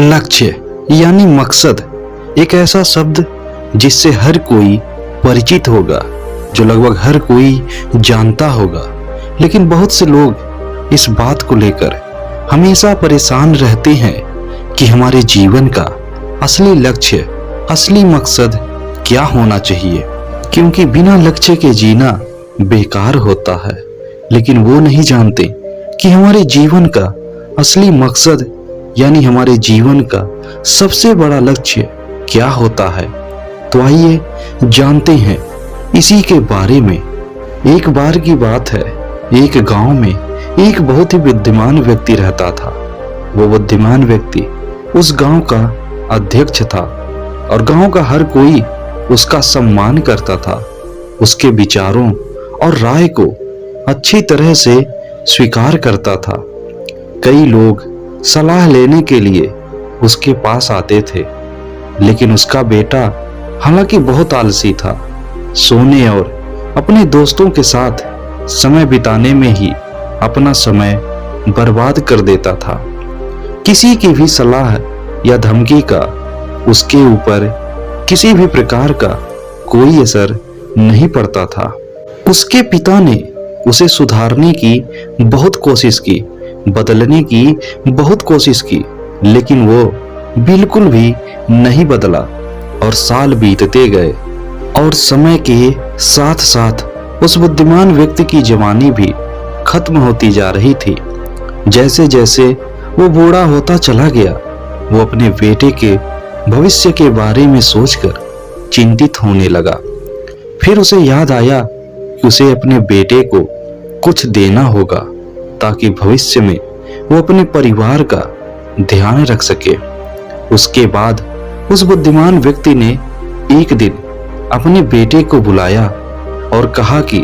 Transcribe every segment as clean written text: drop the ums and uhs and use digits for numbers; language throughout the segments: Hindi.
लक्ष्य यानी मकसद एक ऐसा शब्द जिससे हर कोई परिचित होगा, जो लगभग हर कोई जानता होगा, लेकिन बहुत से लोग इस बात को लेकर हमेशा परेशान रहते हैं कि हमारे जीवन का असली लक्ष्य, असली मकसद क्या होना चाहिए। क्योंकि बिना लक्ष्य के जीना बेकार होता है, लेकिन वो नहीं जानते कि हमारे जीवन का असली मकसद यानी हमारे जीवन का सबसे बड़ा लक्ष्य क्या होता है। तो आइए जानते हैं इसी के बारे में। एक बार की बात है, एक गांव में एक बहुत ही बुद्धिमान व्यक्ति रहता था। वो बुद्धिमान व्यक्ति उस गांव का अध्यक्ष था और गांव का हर कोई उसका सम्मान करता था। उसके विचारों और राय को अच्छी तरह से स्वीकार करता था। कई लोग सलाह लेने के लिए उसके पास आते थे, लेकिन उसका बेटा हालांकि बहुत आलसी था, सोने और अपने दोस्तों के साथ समय बिताने में ही अपना समय बर्बाद कर देता था। किसी की भी सलाह या धमकी का उसके ऊपर किसी भी प्रकार का कोई असर नहीं पड़ता था। उसके पिता ने उसे सुधारने की बहुत कोशिश की, बदलने की बहुत कोशिश की, लेकिन वो बिल्कुल भी नहीं बदला और साल बीतते गए और समय के साथ साथ उस बुद्धिमान व्यक्ति की जवानी भी खत्म होती जा रही थी। जैसे जैसे वो बूढ़ा होता चला गया, वो अपने बेटे के भविष्य के बारे में सोचकर चिंतित होने लगा। फिर उसे याद आया कि उसे अपने बेटे को कुछ देना होगा ताकि भविष्य में वो अपने परिवार का ध्यान रख सके। उसके बाद उस बुद्धिमान व्यक्ति ने एक दिन अपने बेटे को बुलाया और कहा कि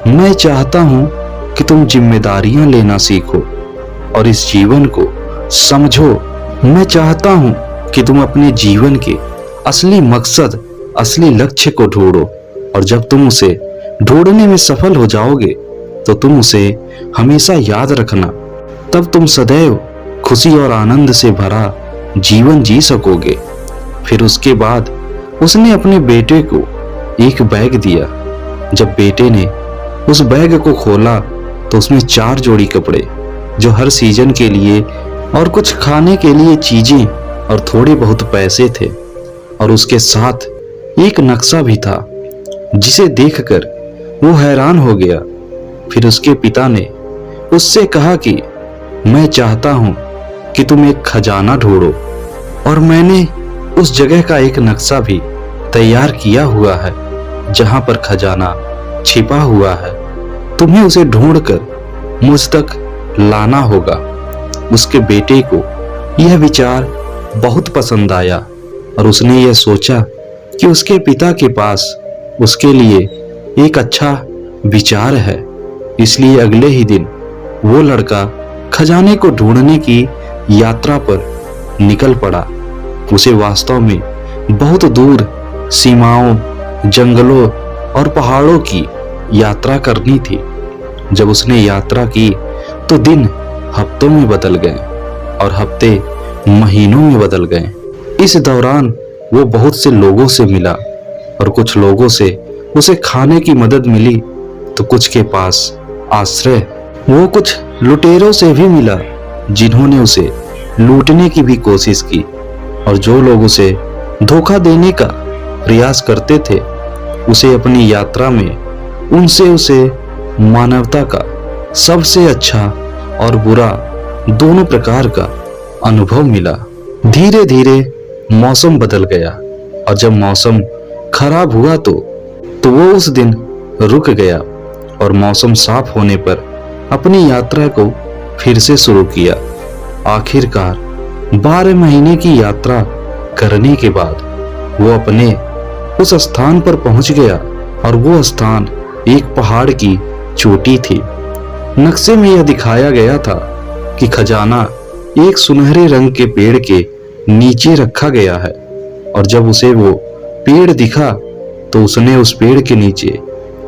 मैं चाहता हूं कि तुम जिम्मेदारियां लेना सीखो और इस जीवन को समझो। मैं चाहता हूं कि तुम अपने जीवन के असली मकसद, असली लक्ष्य को ढूंढो, और जब तुम उसे ढूंढने में सफल हो जाओगे तो तुम उसे हमेशा याद रखना। तब तुम सदैव खुशी और आनंद से भरा जीवन जी सकोगे। फिर उसके बाद उसने अपने बेटे को एक बैग दिया। जब बेटे ने उस बैग को खोला तो उसमें 4 जोड़ी कपड़े, जो हर सीजन के लिए, और कुछ खाने के लिए चीजें और थोड़े बहुत पैसे थे, और उसके साथ एक नक्शा भी था जिसे देखकर वो हैरान हो गया। फिर उसके पिता ने उससे कहा कि मैं चाहता हूं कि तुम एक खजाना ढूंढो, और मैंने उस जगह का एक नक्शा भी तैयार किया हुआ है जहां पर खजाना छिपा हुआ है। तुम्हें उसे ढूंढकर मुझ तक लाना होगा। उसके बेटे को यह विचार बहुत पसंद आया और उसने यह सोचा कि उसके पिता के पास उसके लिए एक अच्छा विचार है। इसलिए अगले ही दिन वो लड़का खजाने को ढूंढने की यात्रा पर निकल पड़ा। उसे वास्तव में बहुत दूर सीमाओं, जंगलों और पहाड़ों की यात्रा करनी थी। जब उसने यात्रा की तो दिन हफ्तों में बदल गए और हफ्ते महीनों में बदल गए। इस दौरान वो बहुत से लोगों से मिला और कुछ लोगों से उसे खाने की मदद मिली तो कुछ के पास आश्रय। वो कुछ लुटेरों से भी मिला जिन्होंने उसे लूटने की भी कोशिश की, और जो लोग उसे धोखा देने का प्रयास करते थे, उसे अपनी यात्रा में उनसे उसे मानवता का सबसे अच्छा और बुरा दोनों प्रकार का अनुभव मिला। धीरे धीरे मौसम बदल गया और जब मौसम खराब हुआ तो वो उस दिन रुक गया और मौसम साफ होने पर अपनी यात्रा को फिर से शुरू किया। आखिरकार 12 महीने की यात्रा करने के बाद वो अपने उस स्थान पर पहुंच गया और वो स्थान एक पहाड़ की चोटी थी। नक्शे में यह दिखाया गया था कि खजाना एक सुनहरे रंग के पेड़ के नीचे रखा गया है, और जब उसे वो पेड़ दिखा तो उसने उस पेड़ के नीचे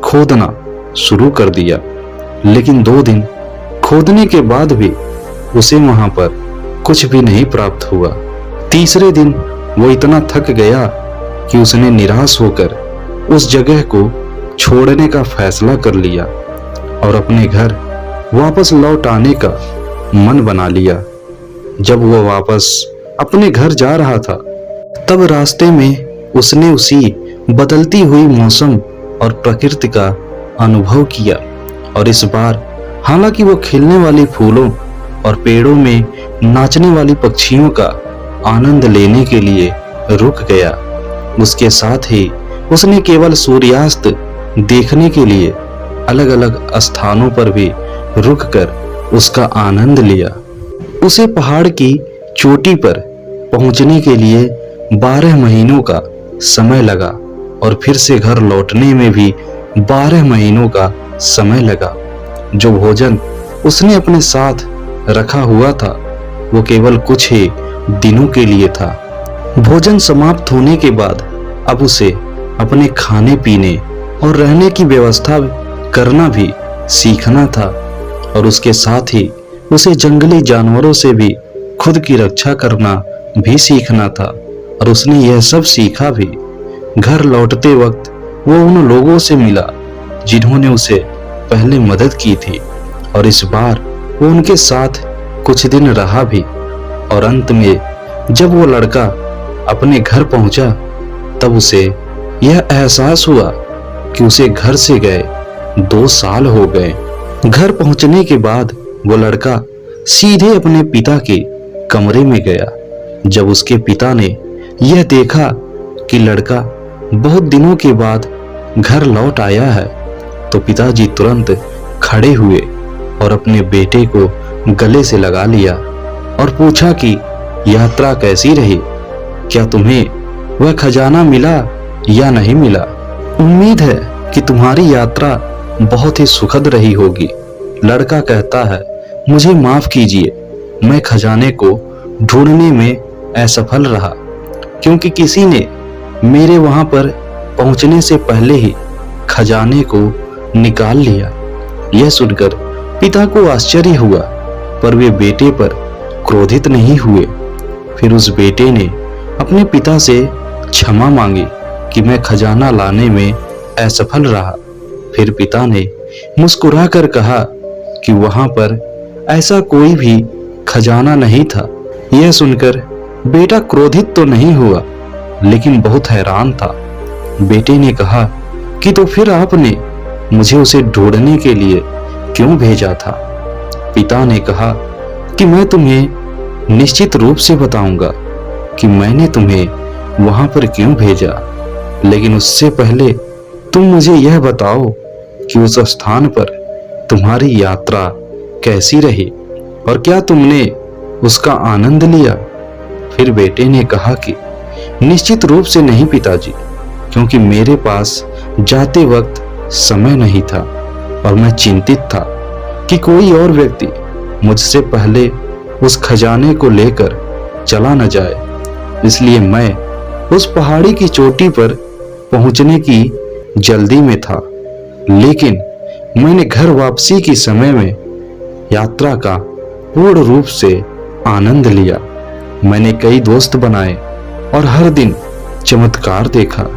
खोदना शुरू कर दिया। लेकिन 2 दिन खोदने के बाद भी उसे वहां पर कुछ भी नहीं प्राप्त हुआ। तीसरे दिन वो इतना थक गया कि उसने निराश होकर उस जगह को छोड़ने का फैसला कर लिया और अपने घर वापस लौट आने का मन बना लिया। जब वो वापस अपने घर जा रहा था तब रास्ते में उसने उसी बदलती हुई मौसम और प्रकृति का अनुभव किया और इस बार हालांकि वो खिलने वाली फूलों और पेड़ों में नाचने वाली पक्षियों का आनंद लेने के लिए रुक गया, उसके साथ ही उसने केवल सूर्यास्त देखने के लिए अलग अलग स्थानों पर भी रुककर उसका आनंद लिया। उसे पहाड़ की चोटी पर पहुंचने के लिए 12 महीनों का समय लगा और फिर से घर लौटने में भी 12 महीनों का समय लगा। जो भोजन उसने अपने साथ रखा हुआ था वो केवल कुछ ही दिनों के लिए था। भोजन समाप्त होने के बाद अब उसे अपने खाने पीने और रहने की व्यवस्था करना भी सीखना था और उसके साथ ही उसे जंगली जानवरों से भी खुद की रक्षा करना भी सीखना था और उसने यह सब सीखा भी। घर लौटते वक्त वो उन लोगों से मिला जिन्होंने उसे पहले मदद की थी और इस बार वो उनके साथ कुछ दिन रहा भी और अंत में जब वो लड़का अपने घर पहुंचा तब उसे यह एहसास हुआ कि उसे घर से गए 2 साल हो गए। घर पहुंचने के बाद वो लड़का सीधे अपने पिता के कमरे में गया। जब उसके पिता ने यह देखा कि लड़का बहुत दिनों के बाद घर लौट आया है तो पिताजी तुरंत खड़े हुए और अपने बेटे को गले से लगा लिया और पूछा कि यात्रा कैसी रही, क्या तुम्हें वह खजाना मिला या नहीं मिला। उम्मीद है कि तुम्हारी यात्रा बहुत ही सुखद रही होगी। लड़का कहता है, मुझे माफ कीजिए, मैं खजाने को ढूंढने में असफल रहा क्योंकि किसी ने मेरे वहां पर पहुंचने से पहले ही खजाने को निकाल लिया। यह सुनकर पिता को आश्चर्य हुआ पर वे बेटे पर क्रोधित नहीं हुए। फिर उस बेटे ने अपने पिता से क्षमा मांगी कि मैं खजाना लाने में असफल रहा। फिर पिता ने मुस्कुराकर कहा कि वहां पर ऐसा कोई भी खजाना नहीं था। यह सुनकर बेटा क्रोधित तो नहीं हुआ लेकिन बहुत हैरान था। बेटे ने कहा कि तो फिर आपने मुझे उसे ढूंढने के लिए क्यों भेजा था। पिता ने कहा कि मैं तुम्हें निश्चित रूप से बताऊंगा कि मैंने तुम्हें वहां पर क्यों भेजा, लेकिन उससे पहले तुम मुझे यह बताओ कि उस स्थान पर तुम्हारी यात्रा कैसी रही और क्या तुमने उसका आनंद लिया। फिर बेटे ने कहा कि निश्चित रूप से नहीं पिताजी, क्योंकि मेरे पास जाते वक्त समय नहीं था और मैं चिंतित था कि कोई और व्यक्ति मुझसे पहले उस खजाने को लेकर चला न जाए, इसलिए मैं उस पहाड़ी की चोटी पर पहुंचने की जल्दी में था। लेकिन मैंने घर वापसी के समय में यात्रा का पूर्ण रूप से आनंद लिया। मैंने कई दोस्त बनाए और हर दिन चमत्कार देखा।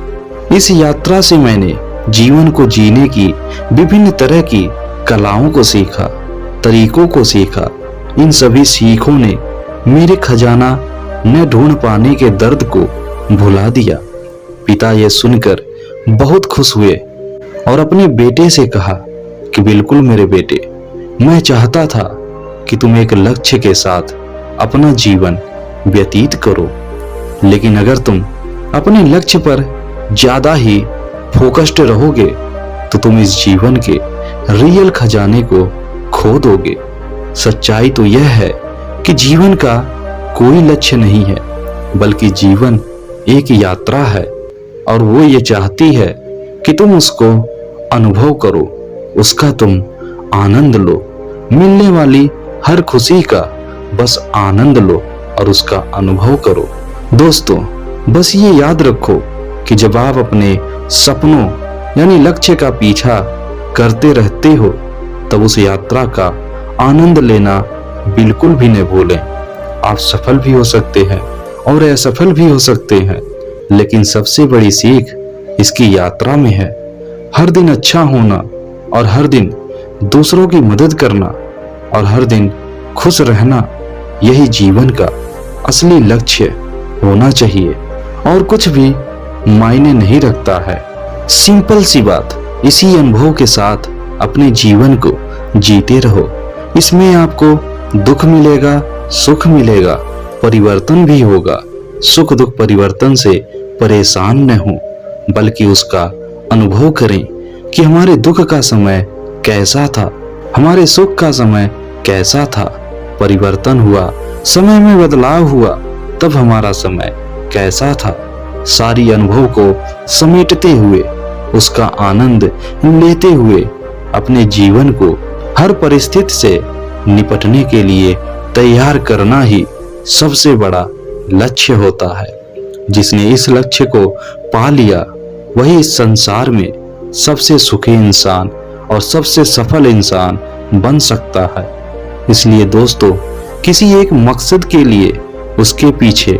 इस यात्रा से मैंने जीवन को जीने की विभिन्न तरह की कलाओं को सीखा, तरीकों को सीखा। इन सभी सीखों ने मेरे खजाना न ढूंढ पाने के दर्द को भुला दिया। पिता यह सुनकर बहुत खुश हुए और अपने बेटे से कहा कि बिल्कुल मेरे बेटे, मैं चाहता था कि तुम एक लक्ष्य के साथ अपना जीवन व्यतीत करो, लेकिन अगर तुम अपने लक्ष्य पर ज्यादा ही फोकस्ड रहोगे तो तुम इस जीवन के रियल खजाने को खो दोगे। सच्चाई तो यह है कि जीवन का कोई लक्ष्य नहीं है, बल्कि जीवन एक यात्रा है और वो ये चाहती है कि तुम उसको अनुभव करो, उसका तुम आनंद लो। मिलने वाली हर खुशी का बस आनंद लो और उसका अनुभव करो। दोस्तों, बस ये याद रखो कि जब आप अपने सपनों यानी लक्ष्य का पीछा करते रहते हो तब उस यात्रा का आनंद लेना बिल्कुल भी न भूलें। आप सफल भी हो सकते हैं और असफल भी हो सकते हैं, लेकिन सबसे बड़ी सीख इसकी यात्रा में है। हर दिन अच्छा होना और हर दिन दूसरों की मदद करना और हर दिन खुश रहना, यही जीवन का असली लक्ष्य होना चाहिए और कुछ भी मायने नहीं रखता है। सिंपल सी बात, इसी अनुभव के साथ अपने जीवन को जीते रहो। इसमें आपको दुख मिलेगा, सुख मिलेगा, परिवर्तन भी होगा। सुख दुख परिवर्तन से परेशान न हो, बल्कि उसका अनुभव करें कि हमारे दुख का समय कैसा था, हमारे सुख का समय कैसा था। परिवर्तन हुआ, समय में बदलाव हुआ, तब हमारा समय कैसा था। सारी अनुभव को समेटते हुए, उसका आनंद लेते हुए अपने जीवन को हर परिस्थिति से निपटने के लिए तैयार करना ही सबसे बड़ा लक्ष्य होता है। जिसने इस लक्ष्य को पा लिया वही इस संसार में सबसे सुखी इंसान और सबसे सफल इंसान बन सकता है। इसलिए दोस्तों, किसी एक मकसद के लिए उसके पीछे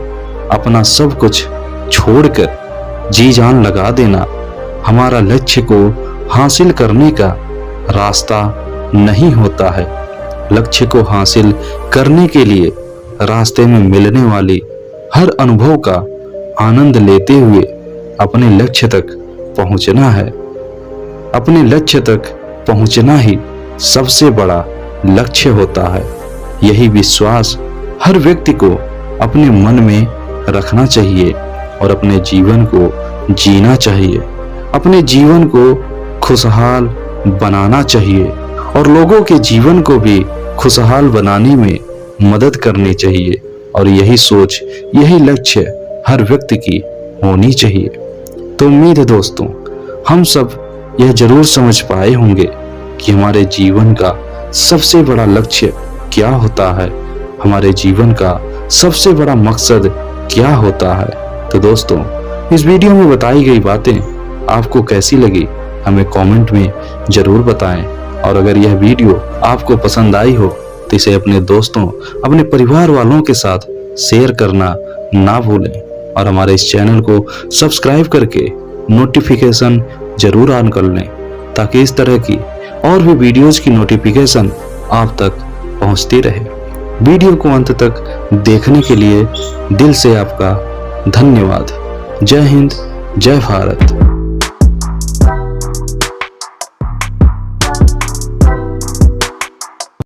अपना सब कुछ छोड़कर जी जान लगा देना हमारा लक्ष्य को हासिल करने का रास्ता नहीं होता है। लक्ष्य को हासिल करने के लिए रास्ते में मिलने वाली हर अनुभव का आनंद लेते हुए अपने लक्ष्य तक पहुंचना है। अपने लक्ष्य तक पहुंचना ही सबसे बड़ा लक्ष्य होता है। यही विश्वास हर व्यक्ति को अपने मन में रखना चाहिए और अपने जीवन को जीना चाहिए। अपने जीवन को खुशहाल बनाना चाहिए और लोगों के जीवन को भी खुशहाल बनाने में मदद करनी चाहिए। और यही सोच, यही लक्ष्य हर व्यक्ति की होनी चाहिए। तो उम्मीद है दोस्तों, हम सब यह जरूर समझ पाए होंगे कि हमारे जीवन का सबसे बड़ा लक्ष्य क्या होता है, हमारे जीवन का सबसे बड़ा मकसद क्या होता है। तो दोस्तों, इस वीडियो में बताई गई बातें आपको कैसी लगी हमें कमेंट में जरूर बताएं। और अगर यह वीडियो आपको पसंद आई हो तो इसे अपने दोस्तों, अपने परिवार वालों के साथ शेयर करना ना भूलें और हमारे इस चैनल को सब्सक्राइब करके नोटिफिकेशन जरूर ऑन कर लें, ताकि इस तरह की और भी वीडियोज की नोटिफिकेशन आप तक पहुंचती रहे। वीडियो को अंत तक देखने के लिए दिल से आपका धन्यवाद। जय हिंद, जय भारत।